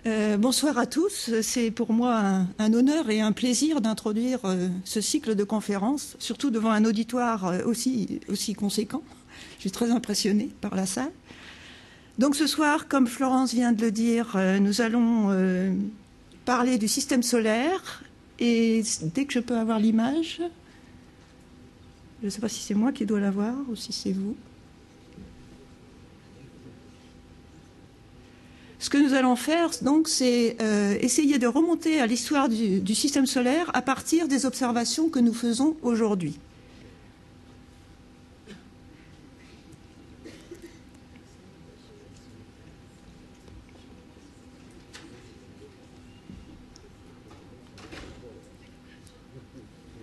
Bonsoir à tous. C'est pour moi un honneur et un plaisir d'introduire ce cycle de conférences, surtout devant un auditoire aussi conséquent. Je suis très impressionnée par la salle. Donc ce soir, comme Florence vient de le dire, nous allons parler du système solaire. Et dès que je peux avoir l'image, je ne sais pas si c'est moi qui dois l'avoir ou si c'est vous. Ce que nous allons faire, donc, c'est essayer de remonter à l'histoire du système solaire à partir des observations que nous faisons aujourd'hui.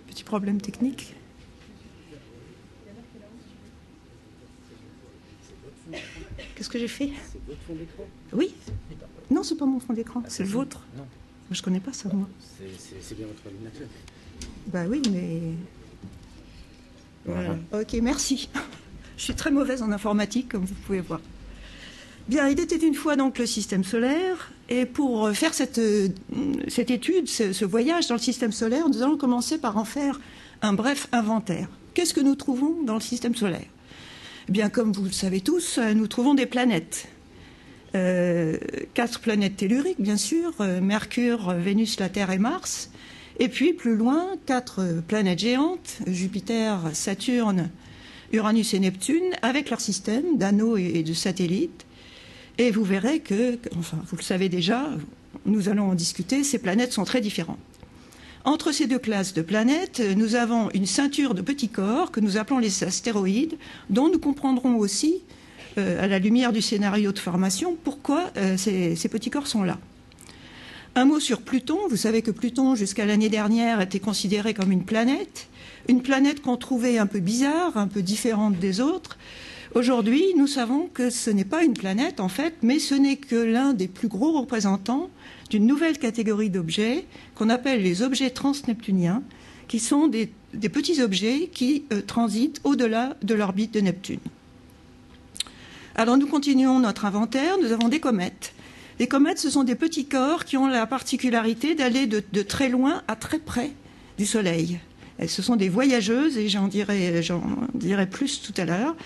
Petit problème technique. Qu'est-ce que j'ai fait? C'est votre fond d'écran? Oui. Non, c'est pas mon fond d'écran, c'est le vôtre. Non. Je connais pas ça, moi. C'est bien votre ordinateur. Bah oui, mais... Voilà. Ok, merci. Je suis très mauvaise en informatique, comme vous pouvez voir. Bien, il était une fois donc le système solaire, et pour faire cette étude, ce voyage dans le système solaire, nous allons commencer par en faire un bref inventaire. Qu'est-ce que nous trouvons dans le système solaire? Eh bien, comme vous le savez tous, nous trouvons des planètes. 4 planètes telluriques, bien sûr, Mercure, Vénus, la Terre et Mars. Et puis, plus loin, 4 planètes géantes, Jupiter, Saturne, Uranus et Neptune, avec leur système d'anneaux et de satellites. Et vous verrez que, enfin, vous le savez déjà, nous allons en discuter, ces planètes sont très différentes. Entre ces deux classes de planètes, nous avons une ceinture de petits corps que nous appelons les astéroïdes, dont nous comprendrons aussi, à la lumière du scénario de formation, pourquoi ces petits corps sont là. Un mot sur Pluton. Vous savez que Pluton, jusqu'à l'année dernière, était considéré comme une planète qu'on trouvait un peu bizarre, un peu différente des autres. Aujourd'hui, nous savons que ce n'est pas une planète, en fait, mais ce n'est que l'un des plus gros représentants d'une nouvelle catégorie d'objets qu'on appelle les objets transneptuniens, qui sont des petits objets qui transitent au-delà de l'orbite de Neptune. Alors nous continuons notre inventaire, nous avons des comètes. Les comètes, ce sont des petits corps qui ont la particularité d'aller de très loin à très près du Soleil. Ce sont des voyageuses, et j'en dirai plus tout à l'heure.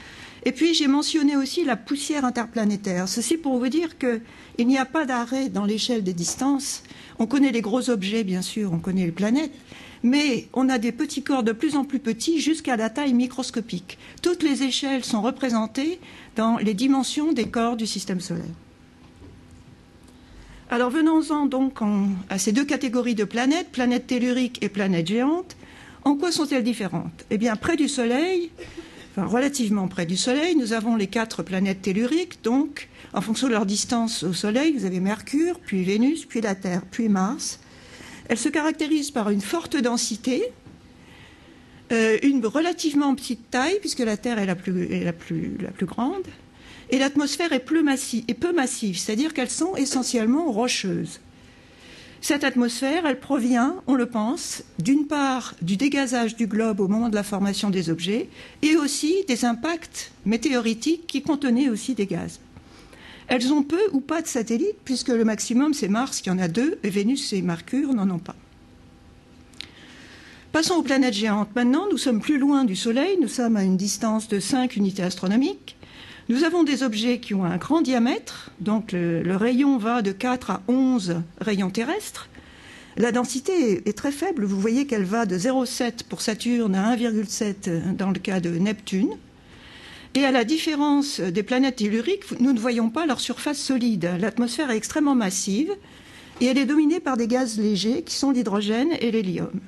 Et puis j'ai mentionné aussi la poussière interplanétaire. Ceci pour vous dire qu'il n'y a pas d'arrêt dans l'échelle des distances. On connaît les gros objets, bien sûr, on connaît les planètes, mais on a des petits corps de plus en plus petits jusqu'à la taille microscopique. Toutes les échelles sont représentées dans les dimensions des corps du système solaire. Alors venons-en donc à ces deux catégories de planètes, planètes telluriques et planètes géantes. En quoi sont-elles différentes? Eh bien, près du Soleil, enfin relativement près du Soleil, nous avons les 4 planètes telluriques. Donc, en fonction de leur distance au Soleil, vous avez Mercure, puis Vénus, puis la Terre, puis Mars. Elles se caractérisent par une forte densité, une relativement petite taille, puisque la Terre est la plus grande, et l'atmosphère est peu massive, c'est-à-dire qu'elles sont essentiellement rocheuses. Cette atmosphère, elle provient, on le pense, d'une part du dégazage du globe au moment de la formation des objets, et aussi des impacts météoritiques qui contenaient aussi des gaz. Elles ont peu ou pas de satellites, puisque le maximum c'est Mars qui en a 2, et Vénus et Mercure n'en ont pas. Passons aux planètes géantes. Maintenant, nous sommes plus loin du Soleil, nous sommes à une distance de 5 unités astronomiques. Nous avons des objets qui ont un grand diamètre, donc le rayon va de 4 à 11 rayons terrestres. La densité est très faible, vous voyez qu'elle va de 0,7 pour Saturne à 1,7 dans le cas de Neptune. Et à la différence des planètes telluriques, nous ne voyons pas leur surface solide. L'atmosphère est extrêmement massive et elle est dominée par des gaz légers qui sont l'hydrogène et l'hélium.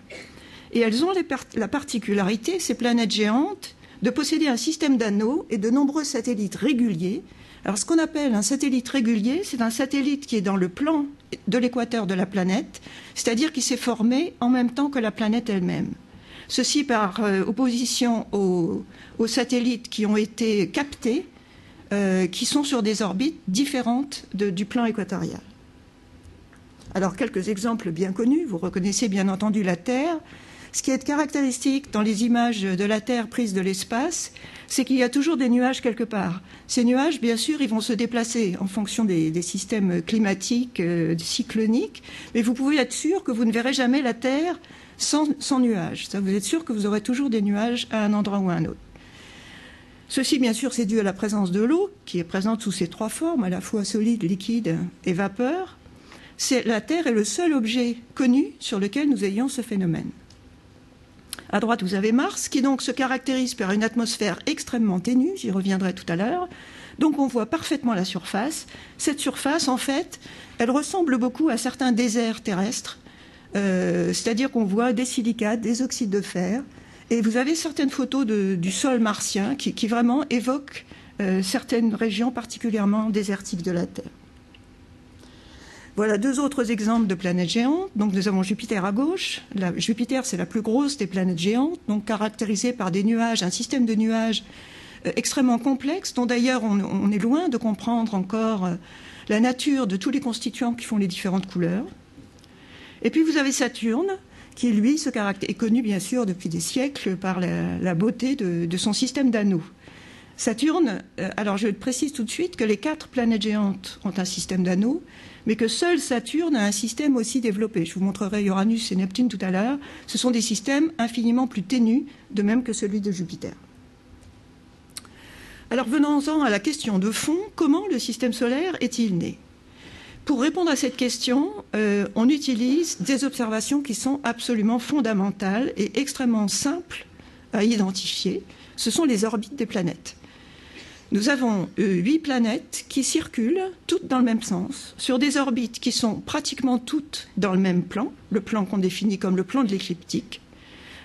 Et elles ont la particularité, ces planètes géantes, de posséder un système d'anneaux et de nombreux satellites réguliers. Alors, ce qu'on appelle un satellite régulier, c'est un satellite qui est dans le plan de l'équateur de la planète, c'est-à-dire qui s'est formé en même temps que la planète elle-même. Ceci par opposition aux satellites qui ont été captés, qui sont sur des orbites différentes du plan équatorial. Alors, quelques exemples bien connus. Vous reconnaissez bien entendu la Terre. Ce qui est caractéristique dans les images de la Terre prises de l'espace, c'est qu'il y a toujours des nuages quelque part. Ces nuages, bien sûr, ils vont se déplacer en fonction des systèmes climatiques, cycloniques, mais vous pouvez être sûr que vous ne verrez jamais la Terre sans nuages. Ça, vous êtes sûr que vous aurez toujours des nuages à un endroit ou à un autre. Ceci, bien sûr, c'est dû à la présence de l'eau, qui est présente sous ces trois formes, à la fois solide, liquide et vapeur. La Terre est le seul objet connu sur lequel nous ayons ce phénomène. À droite, vous avez Mars, qui donc se caractérise par une atmosphère extrêmement ténue, j'y reviendrai tout à l'heure. Donc on voit parfaitement la surface. Cette surface, en fait, elle ressemble beaucoup à certains déserts terrestres, c'est-à-dire qu'on voit des silicates, des oxydes de fer, et vous avez certaines photos du sol martien qui vraiment évoquent certaines régions particulièrement désertiques de la Terre. Voilà deux autres exemples de planètes géantes. Donc nous avons Jupiter à gauche. Jupiter, c'est la plus grosse des planètes géantes, donc caractérisée par des nuages, un système de nuages extrêmement complexe, dont d'ailleurs on est loin de comprendre encore la nature de tous les constituants qui font les différentes couleurs. Et puis vous avez Saturne, qui lui est connu bien sûr depuis des siècles par la beauté de son système d'anneaux. Saturne, alors je précise tout de suite que les 4 planètes géantes ont un système d'anneaux, mais que seul Saturne a un système aussi développé. Je vous montrerai Uranus et Neptune tout à l'heure. Ce sont des systèmes infiniment plus ténus, de même que celui de Jupiter. Alors venons-en à la question de fond, comment le système solaire est-il né? Pour répondre à cette question, on utilise des observations qui sont absolument fondamentales et extrêmement simples à identifier. Ce sont les orbites des planètes. Nous avons 8 planètes qui circulent toutes dans le même sens, sur des orbites qui sont pratiquement toutes dans le même plan, le plan qu'on définit comme le plan de l'écliptique.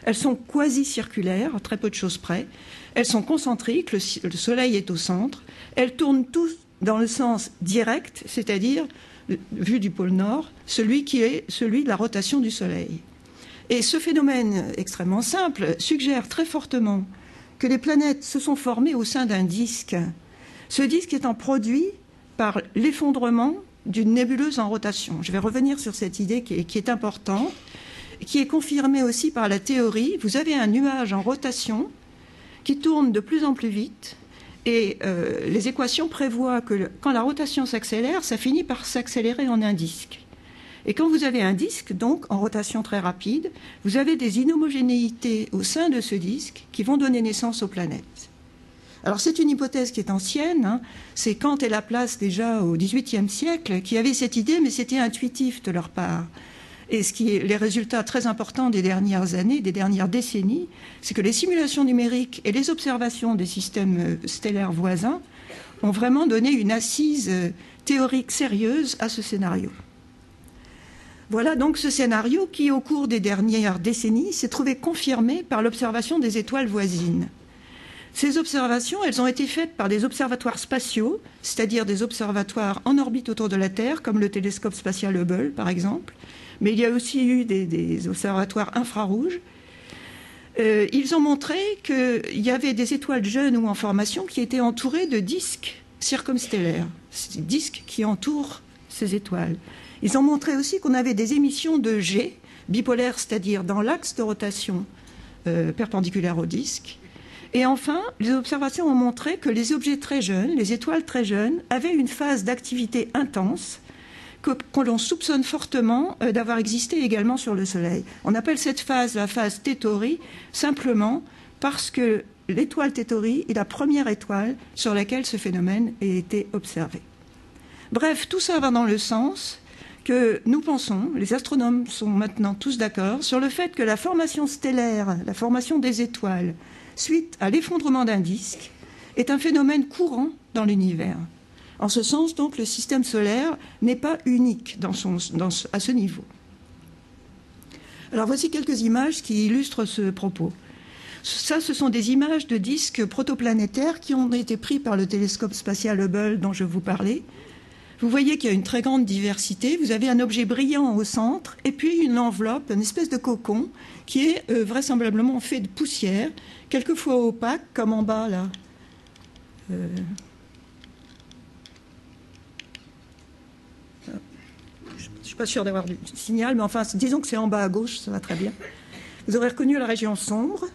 Elles sont quasi-circulaires, à très peu de choses près. Elles sont concentriques, le Soleil est au centre. Elles tournent toutes dans le sens direct, c'est-à-dire, vu du pôle Nord, celui qui est celui de la rotation du Soleil. Et ce phénomène extrêmement simple suggère très fortement que les planètes se sont formées au sein d'un disque. Ce disque étant produit par l'effondrement d'une nébuleuse en rotation. Je vais revenir sur cette idée qui est importante, qui est confirmée aussi par la théorie. Vous avez un nuage en rotation qui tourne de plus en plus vite, et les équations prévoient que quand la rotation s'accélère, ça finit par s'accélérer en un disque. Et quand vous avez un disque, donc, en rotation très rapide, vous avez des inhomogénéités au sein de ce disque qui vont donner naissance aux planètes. Alors c'est une hypothèse qui est ancienne, hein. C'est Kant et Laplace déjà au XVIIIe siècle qui avaient cette idée, mais c'était intuitif de leur part. Et les résultats très importants des dernières années, des dernières décennies, c'est que les simulations numériques et les observations des systèmes stellaires voisins ont vraiment donné une assise théorique sérieuse à ce scénario. Voilà donc ce scénario qui, au cours des dernières décennies, s'est trouvé confirmé par l'observation des étoiles voisines. Ces observations, elles ont été faites par des observatoires spatiaux, c'est-à-dire des observatoires en orbite autour de la Terre, comme le télescope spatial Hubble, par exemple. Mais il y a aussi eu des observatoires infrarouges. Ils ont montré qu'il y avait des étoiles jeunes ou en formation qui étaient entourées de disques circumstellaires, ces disques qui entourent ces étoiles. Ils ont montré aussi qu'on avait des émissions de G, bipolaires, c'est-à-dire dans l'axe de rotation perpendiculaire au disque. Et enfin, les observations ont montré que les objets très jeunes, les étoiles très jeunes, avaient une phase d'activité intense que l'on soupçonne fortement d'avoir existé également sur le Soleil. On appelle cette phase la phase Tethori, simplement parce que l'étoile Tethori est la première étoile sur laquelle ce phénomène a été observé. Bref, tout ça va dans le sens que nous pensons, les astronomes sont maintenant tous d'accord, sur le fait que la formation stellaire, la formation des étoiles, suite à l'effondrement d'un disque, est un phénomène courant dans l'univers. En ce sens, donc, le système solaire n'est pas unique à ce niveau. Alors voici quelques images qui illustrent ce propos. Ça, ce sont des images de disques protoplanétaires qui ont été pris par le télescope spatial Hubble dont je vous parlais. Vous voyez qu'il y a une très grande diversité. Vous avez un objet brillant au centre et puis une enveloppe, une espèce de cocon qui est vraisemblablement fait de poussière, quelquefois opaque, comme en bas là. Je ne suis pas sûre d'avoir du signal, mais enfin, disons que c'est en bas à gauche, ça va très bien. Vous aurez reconnu la région sombre,